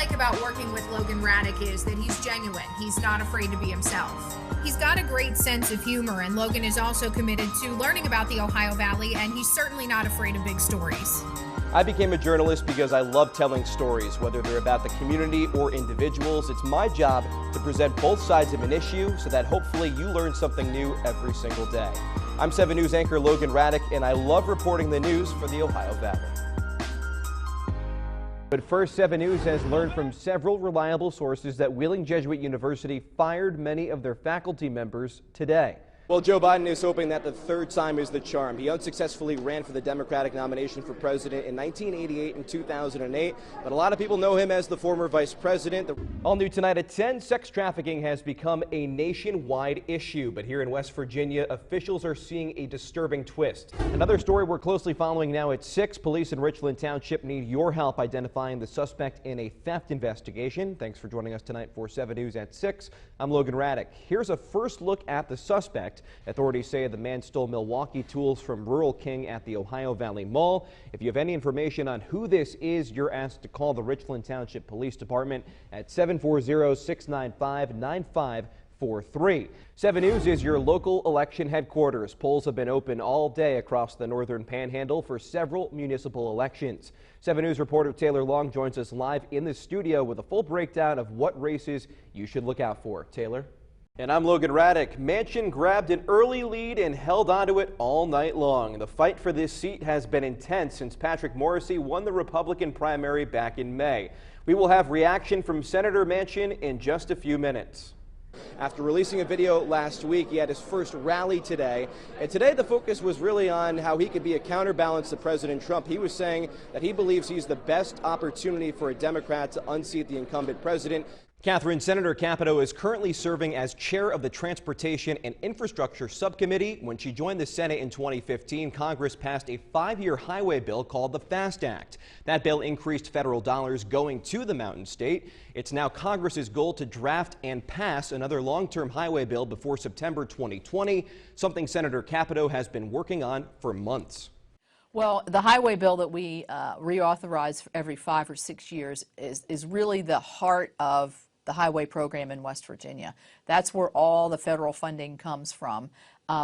like about working with Logan Ratick is that he's genuine. He's not afraid to be himself. He's got a great sense of humor, and Logan is also committed to learning about the Ohio Valley, and he's certainly not afraid of big stories. I became a journalist because I love telling stories, whether they're about the community or individuals. It's my job to present both sides of an issue so that hopefully you learn something new every single day. I'm 7 News anchor Logan Ratick, and I love reporting the news for the Ohio Valley. But first, 7 News has learned from several reliable sources that Wheeling Jesuit University fired many of their faculty members today. Well, Joe Biden is hoping that the third time is the charm. He unsuccessfully ran for the Democratic nomination for president in 1988 and 2008, but a lot of people know him as the former vice president. All new tonight at 10, sex trafficking has become a nationwide issue, but here in West Virginia, officials are seeing a disturbing twist. Another story we're closely following now at 6, police in Richland Township need your help identifying the suspect in a theft investigation. Thanks for joining us tonight for 7 News at 6. I'm Logan Ratick. Here's a first look at the suspect. Authorities say the man stole Milwaukee tools from Rural King at the Ohio Valley Mall. If you have any information on who this is, you're asked to call the Richland Township Police Department at 740-695-9543. 7 News is your local election headquarters. Polls have been open all day across the northern panhandle for several municipal elections. 7 News reporter Taylor Long joins us live in the studio with a full breakdown of what races you should look out for. Taylor? And I'm Logan Ratick. Manchin grabbed an early lead and held onto it all night long. The fight for this seat has been intense since Patrick Morrisey won the Republican primary back in May. We will have reaction from Senator Manchin in just a few minutes. After releasing a video last week, he had his first rally today. And today the focus was really on how he could be a counterbalance to President Trump. He was saying that he believes he's the best opportunity for a Democrat to unseat the incumbent president. Catherine, Senator Capito is currently serving as chair of the Transportation and Infrastructure Subcommittee. When she joined the Senate in 2015, Congress passed a 5-year highway bill called the FAST Act. That bill increased federal dollars going to the Mountain State. It's now Congress's goal to draft and pass another long-term highway bill before September 2020, something Senator Capito has been working on for months. Well, the highway bill that we reauthorize every 5 or 6 years is really the heart of the highway program in West Virginia. That's where all the federal funding comes from,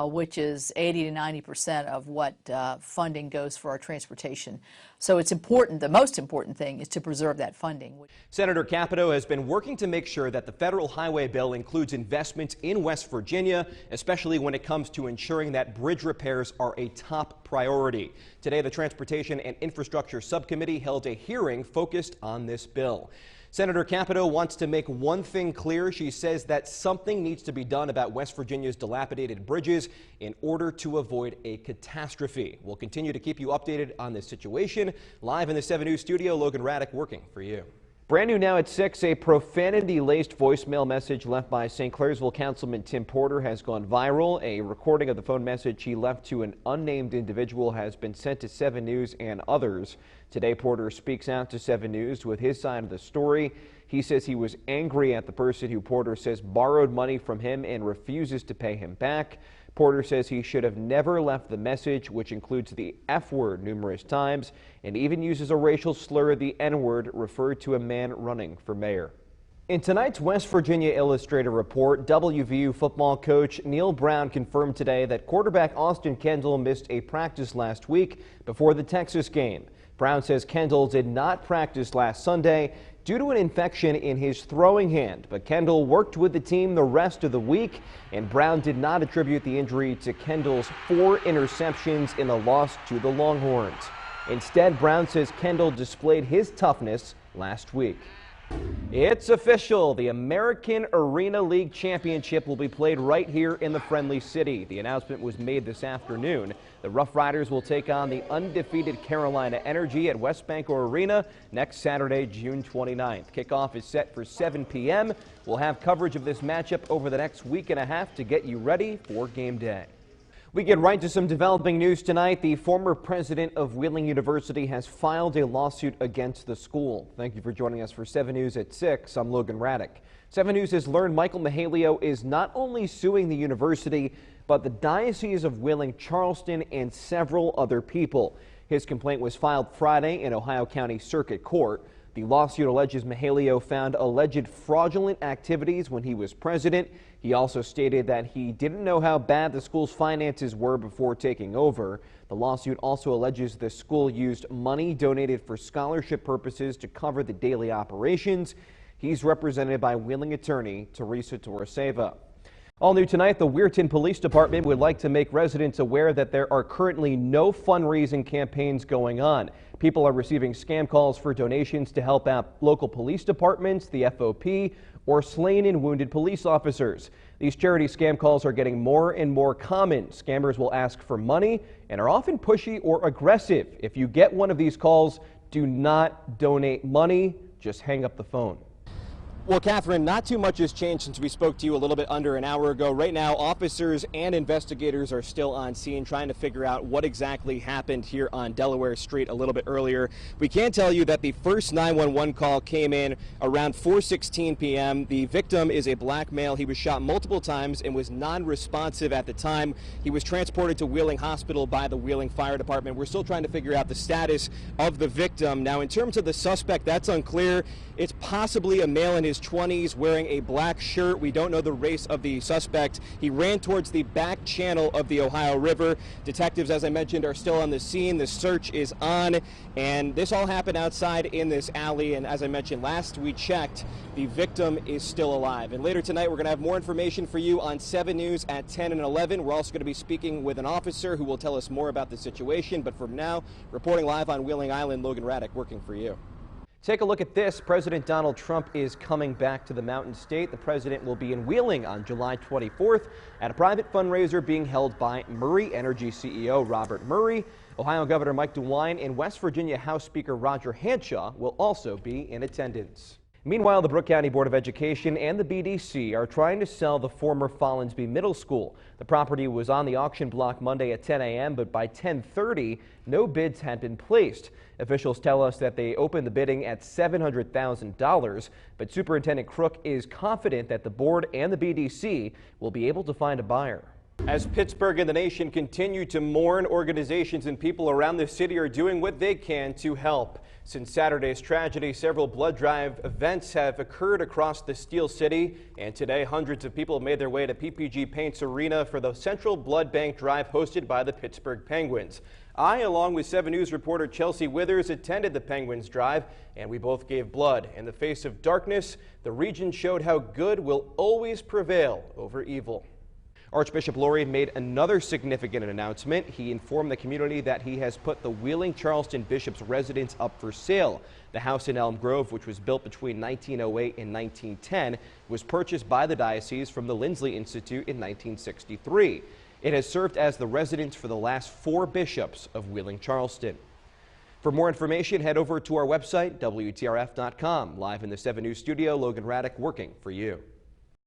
which is 80 to 90% of what funding goes for our transportation. So it's important, the most important thing is to preserve that funding. Senator Capito has been working to make sure that the federal highway bill includes investments in West Virginia, especially when it comes to ensuring that bridge repairs are a top priority. Today, the Transportation and Infrastructure Subcommittee held a hearing focused on this bill. Senator Capito wants to make one thing clear. She says that something needs to be done about West Virginia's dilapidated bridges in order to avoid a catastrophe. We'll continue to keep you updated on this situation. Live in the 7 News studio, Logan Ratick working for you. Brand new now at 6, a profanity-laced voicemail message left by St. Clairsville Councilman Tim Porter has gone viral. A recording of the phone message he left to an unnamed individual has been sent to 7 News and others. Today, Porter speaks out to 7 News with his side of the story. He says he was angry at the person who Porter says borrowed money from him and refuses to pay him back. Porter says he should have never left the message, which includes the F word numerous times, and even uses a racial slur, the N word, referred to a man running for mayor. In tonight's West Virginia Illustrated report, WVU football coach Neil Brown confirmed today that quarterback Austin Kendall missed a practice last week before the Texas game. Brown says Kendall did not practice last Sunday due to an infection in his throwing hand, but Kendall worked with the team the rest of the week, and Brown did not attribute the injury to Kendall's 4 interceptions in the loss to the Longhorns. Instead, Brown says Kendall displayed his toughness last week. It's official. The American Arena League Championship will be played right here in the Friendly City. The announcement was made this afternoon. The Rough Riders will take on the undefeated Carolina Energy at West Banco Arena next Saturday, June 29th. Kickoff is set for 7 p.m. We'll have coverage of this matchup over the next week and a half to get you ready for game day. We get right to some developing news tonight. The former president of Wheeling University has filed a lawsuit against the school. Thank you for joining us for 7 News at 6. I'm Logan Ratick. 7 News has learned Michael Mihalio is not only suing the university, but the Diocese of Wheeling, Charleston, and several other people. His complaint was filed Friday in Ohio County Circuit Court. The lawsuit alleges Mihalio found alleged fraudulent activities when he was president. He also stated that he didn't know how bad the school's finances were before taking over. The lawsuit also alleges the school used money donated for scholarship purposes to cover the daily operations. He's represented by Wheeling attorney Teresa Torreseva. All new tonight, the Weirton Police Department would like to make residents aware that there are currently no fundraising campaigns going on. People are receiving scam calls for donations to help out local police departments, the FOP, or slain and wounded police officers. These charity scam calls are getting more and more common. Scammers will ask for money and are often pushy or aggressive. If you get one of these calls, do not donate money. Just hang up the phone. Well, Catherine, not too much has changed since we spoke to you a little bit under an hour ago. Right now, officers and investigators are still on scene trying to figure out what exactly happened here on Delaware Street a little bit earlier. We can tell you that the first 911 call came in around 4:16 p.m. The victim is a black male. He was shot multiple times and was non-responsive at the time. He was transported to Wheeling Hospital by the Wheeling Fire Department. We're still trying to figure out the status of the victim. Now, in terms of the suspect, that's unclear. It's possibly a male in his 20s wearing a black shirt. We don't know the race of the suspect. He ran towards the back channel of the Ohio River. Detectives, as I mentioned, are still on the scene. The search is on, and this all happened outside in this alley. And as I mentioned, last we checked, the victim is still alive. And later tonight, we're going to have more information for you on 7 News at 10 and 11. We're also going to be speaking with an officer who will tell us more about the situation. But for now, reporting live on Wheeling Island, Logan Ratick working for you. Take a look at this. President Donald Trump is coming back to the Mountain State. The president will be in Wheeling on July 24th at a private fundraiser being held by Murray Energy CEO Robert Murray. Ohio Governor Mike DeWine and West Virginia House Speaker Roger Hanshaw will also be in attendance. Meanwhile, the Brooke County Board of Education and the BDC are trying to sell the former Follinsby Middle School. The property was on the auction block Monday at 10 a.m., but by 10:30, no bids had been placed. Officials tell us that they opened the bidding at $700,000, but Superintendent Crook is confident that the board and the BDC will be able to find a buyer. As Pittsburgh and the nation continue to mourn, organizations and people around the city are doing what they can to help. Since Saturday's tragedy, several blood drive events have occurred across the Steel City, and today hundreds of people made their way to PPG Paints Arena for the Central Blood Bank Drive hosted by the Pittsburgh Penguins. I, along with 7 News reporter Chelsea Withers, attended the Penguins Drive, and we both gave blood. In the face of darkness, the region showed how good will always prevail over evil. Archbishop Lurie made another significant announcement. He informed the community that he has put the Wheeling-Charleston Bishop's residence up for sale. The house in Elm Grove, which was built between 1908 and 1910, was purchased by the diocese from the Lindsley Institute in 1963. It has served as the residence for the last 4 bishops of Wheeling-Charleston. For more information, head over to our website, WTRF.com. Live in the 7 News studio, Logan Ratick working for you.